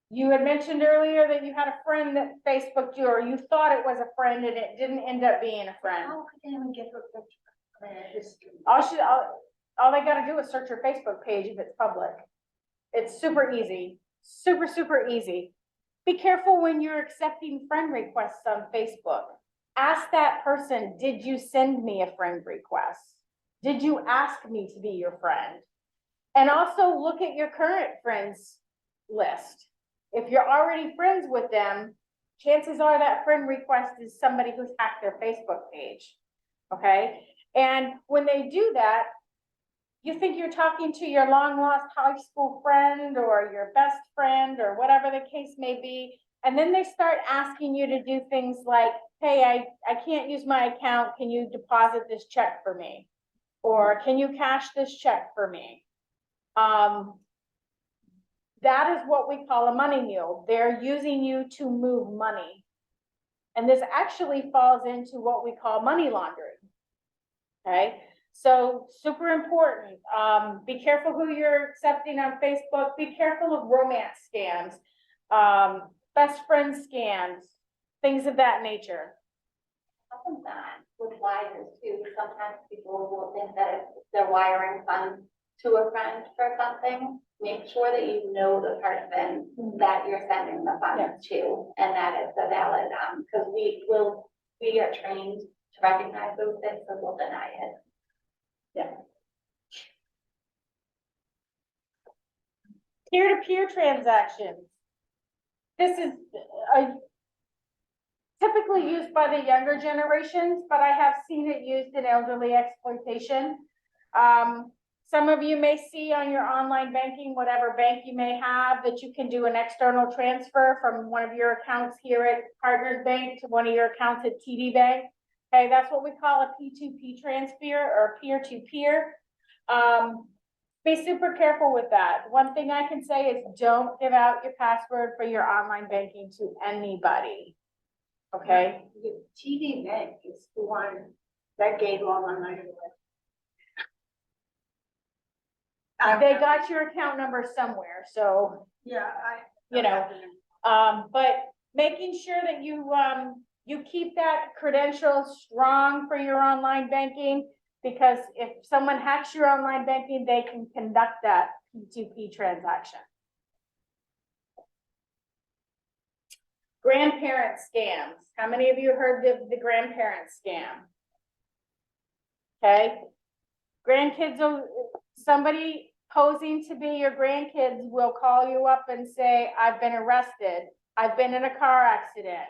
You had mentioned earlier that you had a friend that Facebooked you, or you thought it was a friend and it didn't end up being a friend. How could they even get her picture? All they gotta do is search your Facebook page if it's public. It's super easy, super, super easy. Be careful when you're accepting friend requests on Facebook. Ask that person, did you send me a friend request? Did you ask me to be your friend? And also look at your current friends list. If you're already friends with them, chances are that friend request is somebody who's hacked their Facebook page, okay? And when they do that, you think you're talking to your long lost high school friend or your best friend or whatever the case may be. And then they start asking you to do things like, hey, I can't use my account. Can you deposit this check for me? Or can you cash this check for me? That is what we call a money mule. They're using you to move money. And this actually falls into what we call money laundering. Okay, so super important. Be careful who you're accepting on Facebook. Be careful of romance scams, best friend scams, things of that nature. Often that with wires too, sometimes people will think that if they're wiring funds to a friend for something, make sure that you know the person that you're sending the funds to, and that it's a valid, because we are trained to recognize those things, and we'll deny it. Peer-to-peer transactions. This is typically used by the younger generations, but I have seen it used in elderly exploitation. Some of you may see on your online banking, whatever bank you may have, that you can do an external transfer from one of your accounts here at Partners Bank to one of your accounts at TD Bank. Okay, that's what we call a P2P transfer or peer-to-peer. Be super careful with that. One thing I can say is don't give out your password for your online banking to anybody. Okay? The TD Bank is the one that gave all my money away. They got your account number somewhere, so, Yeah, you know, but making sure that you keep that credential strong for your online banking, because if someone hacks your online banking, they can conduct that P2P transaction. Grandparent scams. How many of you heard of the grandparent scam? Okay. Grandkids, somebody posing to be your grandkids will call you up and say, I've been arrested. I've been in a car accident.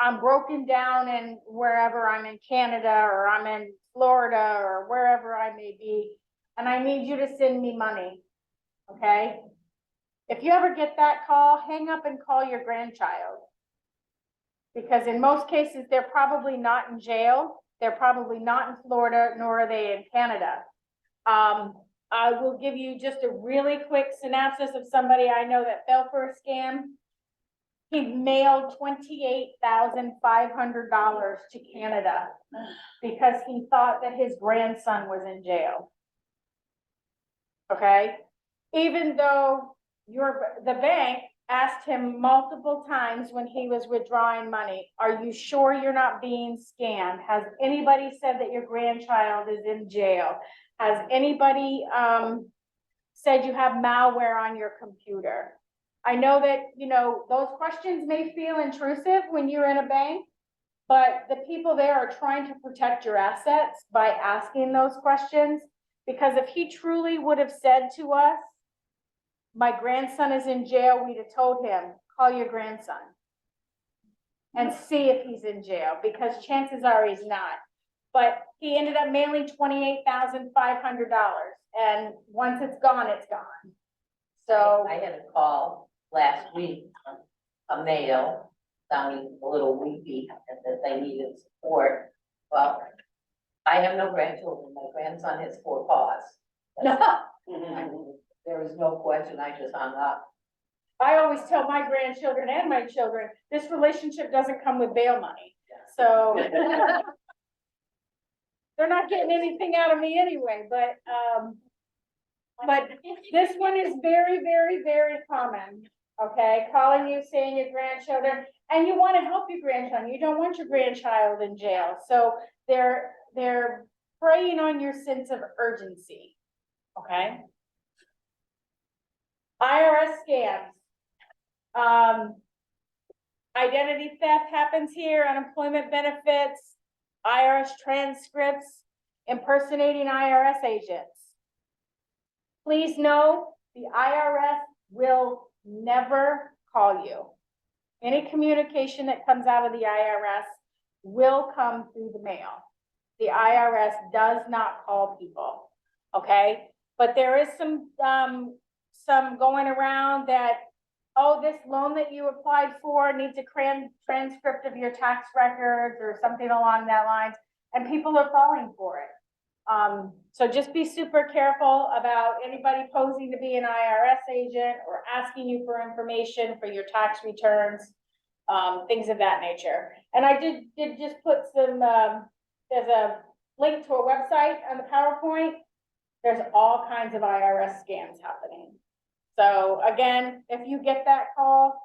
I'm broken down in wherever I'm in Canada or I'm in Florida or wherever I may be, and I need you to send me money, okay? If you ever get that call, hang up and call your grandchild. Because in most cases, they're probably not in jail. They're probably not in Florida, nor are they in Canada. I will give you just a really quick synopsis of somebody I know that fell for a scam. He mailed $28,500 to Canada because he thought that his grandson was in jail. Okay? Even though the bank asked him multiple times when he was withdrawing money, are you sure you're not being scammed? Has anybody said that your grandchild is in jail? Has anybody said you have malware on your computer? I know that, you know, those questions may feel intrusive when you're in a bank, but the people there are trying to protect your assets by asking those questions. Because if he truly would have said to us, my grandson is in jail, we'd have told him, call your grandson and see if he's in jail, because chances are he's not. But he ended up mailing $28,500, and once it's gone, it's gone. So I had a call last week, a male sounding a little weepy and that they needed support. Well, I have no grandchildren. My grandson has 4 paws. There is no question. I just hung up. I always tell my grandchildren and my children, this relationship doesn't come with bail money. So they're not getting anything out of me anyway, but this one is very, very, very common. Okay, calling you, saying your grandchildren, and you want to help your grandchild. You don't want your grandchild in jail. So they're preying on your sense of urgency. Okay? IRS scams. Identity theft happens here, unemployment benefits, IRS transcripts, impersonating IRS agents. Please know, the IRS will never call you. Any communication that comes out of the IRS will come through the mail. The IRS does not call people, okay? But there is some going around that, oh, this loan that you applied for needs a transcript of your tax records or something along that lines, and people are falling for it. So just be super careful about anybody posing to be an IRS agent or asking you for information for your tax returns, things of that nature. And I did just put some, there's a link to a website on the PowerPoint. There's all kinds of IRS scams happening. So again, if you get that call,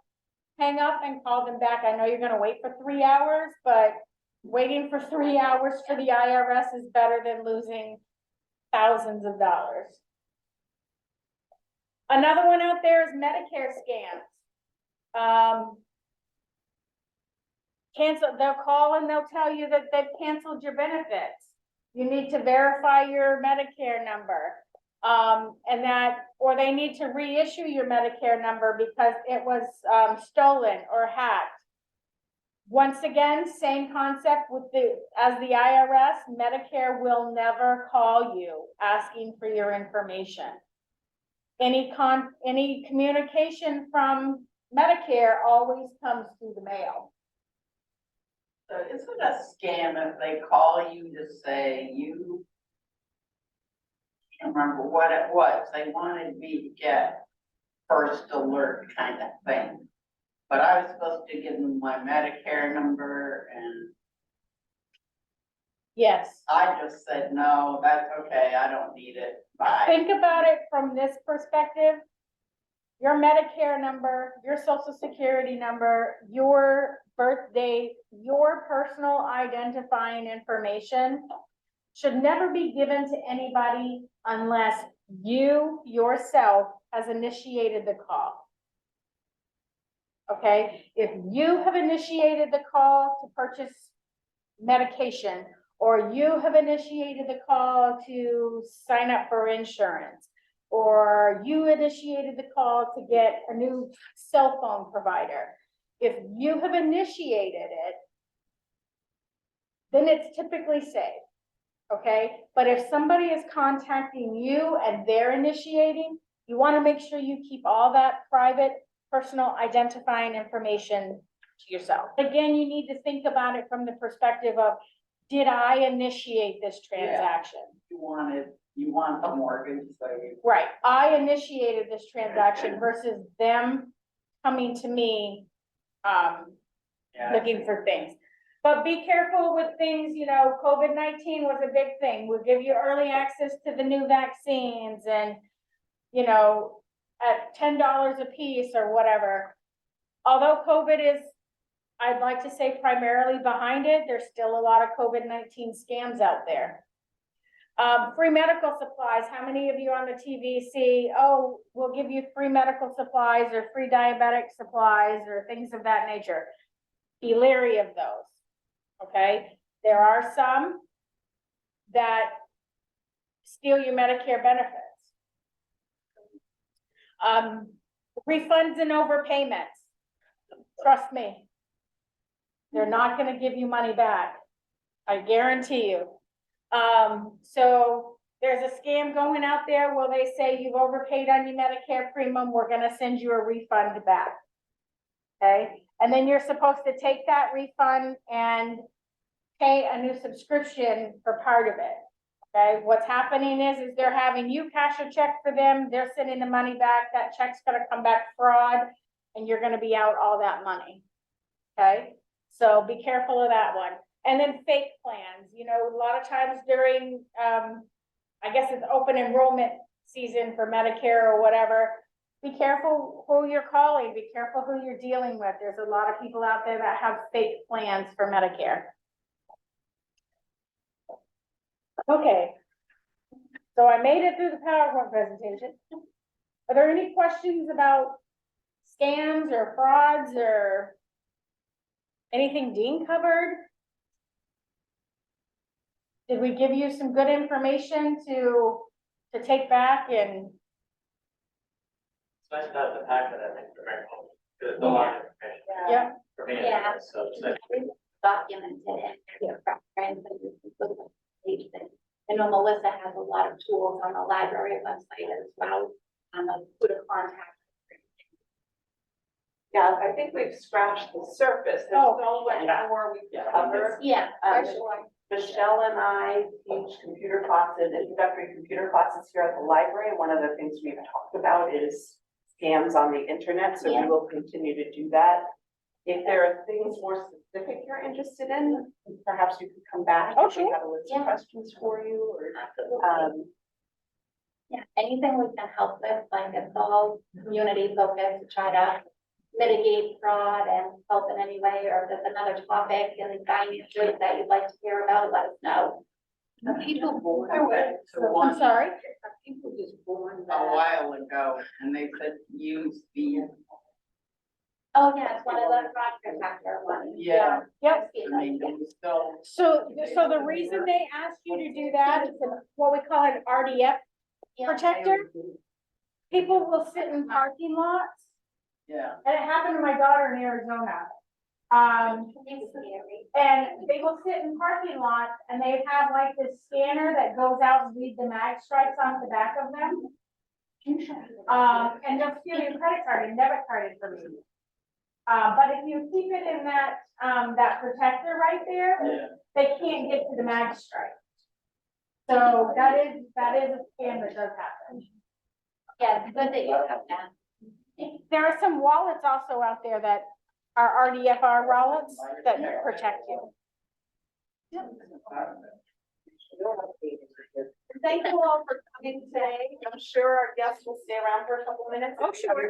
hang up and call them back. I know you're gonna wait for 3 hours, but waiting for 3 hours for the IRS is better than losing thousands of dollars. Another one out there is Medicare scams. They'll call and they'll tell you that they've canceled your benefits. You need to verify your Medicare number. Or they need to reissue your Medicare number because it was stolen or hacked. Once again, same concept as the IRS, Medicare will never call you asking for your information. Any communication from Medicare always comes through the mail. So is it a scam if they call you to say you, I can't remember what it was, they wanted me to get first alert kind of thing. But I was supposed to give them my Medicare number and Yes. I just said, no, that's okay, I don't need it, bye. Think about it from this perspective. Your Medicare number, your social security number, your birthday, your personal identifying information should never be given to anybody unless you yourself has initiated the call. Okay, if you have initiated the call to purchase medication, or you have initiated the call to sign up for insurance, or you initiated the call to get a new cell phone provider, if you have initiated it, then it's typically safe, okay? But if somebody is contacting you and they're initiating, you want to make sure you keep all that private, personal identifying information to yourself. Again, you need to think about it from the perspective of, did I initiate this transaction? You want the mortgage, so you. Right, I initiated this transaction versus them coming to me, Yeah. looking for things. But be careful with things, you know, COVID-19 was a big thing. We'll give you early access to the new vaccines and, you know, at $10 a piece or whatever. Although COVID is, I'd like to say primarily behind it, there's still a lot of COVID-19 scams out there. Free medical supplies. How many of you on the TV see, oh, we'll give you free medical supplies or free diabetic supplies or things of that nature? Be leery of those, okay? There are some that steal your Medicare benefits. Refunds and overpayments. Trust me. They're not gonna give you money back. I guarantee you. So there's a scam going out there where they say you've overpaid on your Medicare premium, we're gonna send you a refund back. Okay, and then you're supposed to take that refund and pay a new subscription for part of it. Okay, what's happening is they're having you cash a check for them, they're sending the money back, that check's gonna come back fraud, and you're gonna be out all that money. Okay, so be careful of that one. And then fake plans, you know, a lot of times during, I guess it's open enrollment season for Medicare or whatever. Be careful who you're calling, be careful who you're dealing with. There's a lot of people out there that have fake plans for Medicare. Okay. So I made it through the PowerPoint presentation. Are there any questions about scams or frauds or anything Dean covered? Did we give you some good information to take back and, It's nice to have the packet, I think, for very helpful, because it's a lot of information yeah, for me. Yeah. anyway, So it's nice. Documented and your preference and just look at the page thing. I know Melissa has a lot of tools on the library website as well, who to contact. Yeah, I think we've scratched the surface. There's Oh. so much more we can cover. Yeah, Um, for sure. Michelle and I teach computer classes, introductory computer classes here at the library. And one of the things we've talked about is scams on the internet, so we Yeah. will continue to do that. If there are things more specific you're interested in, perhaps you could come back. Oh, if we sure. have a list of Yeah. questions for you, or, Absolutely. Yeah, anything we can help with, like it's all community focused to try to mitigate fraud and help in any way, or if there's another topic in the finances that you'd like to hear about, let us know. Are people born I went to one I'm sorry? Are people just born a bad? while ago, and they said use the, Oh, yeah, it's one of the fraud protector ones. yeah, Yep. I mean, it was still. So the reason they ask you to do that is what we call an RDF protector. People will sit in parking lots, Yeah, and it happened to my daughter in Arizona. It's scary. And they will sit in parking lots and they have like this scanner that goes out and reads the mag stripes on the back of them. And they'll steal your credit card and debit card information. But if you keep it in that, that protector right there, Yeah. they can't get to the mag stripe. So that is a scam that does happen. Yeah, it's good that you have that. There are some wallets also out there that are RDFR wallets that protect you. thank you all for coming today. I'm sure our guests will stay around for a couple minutes. Oh, sure.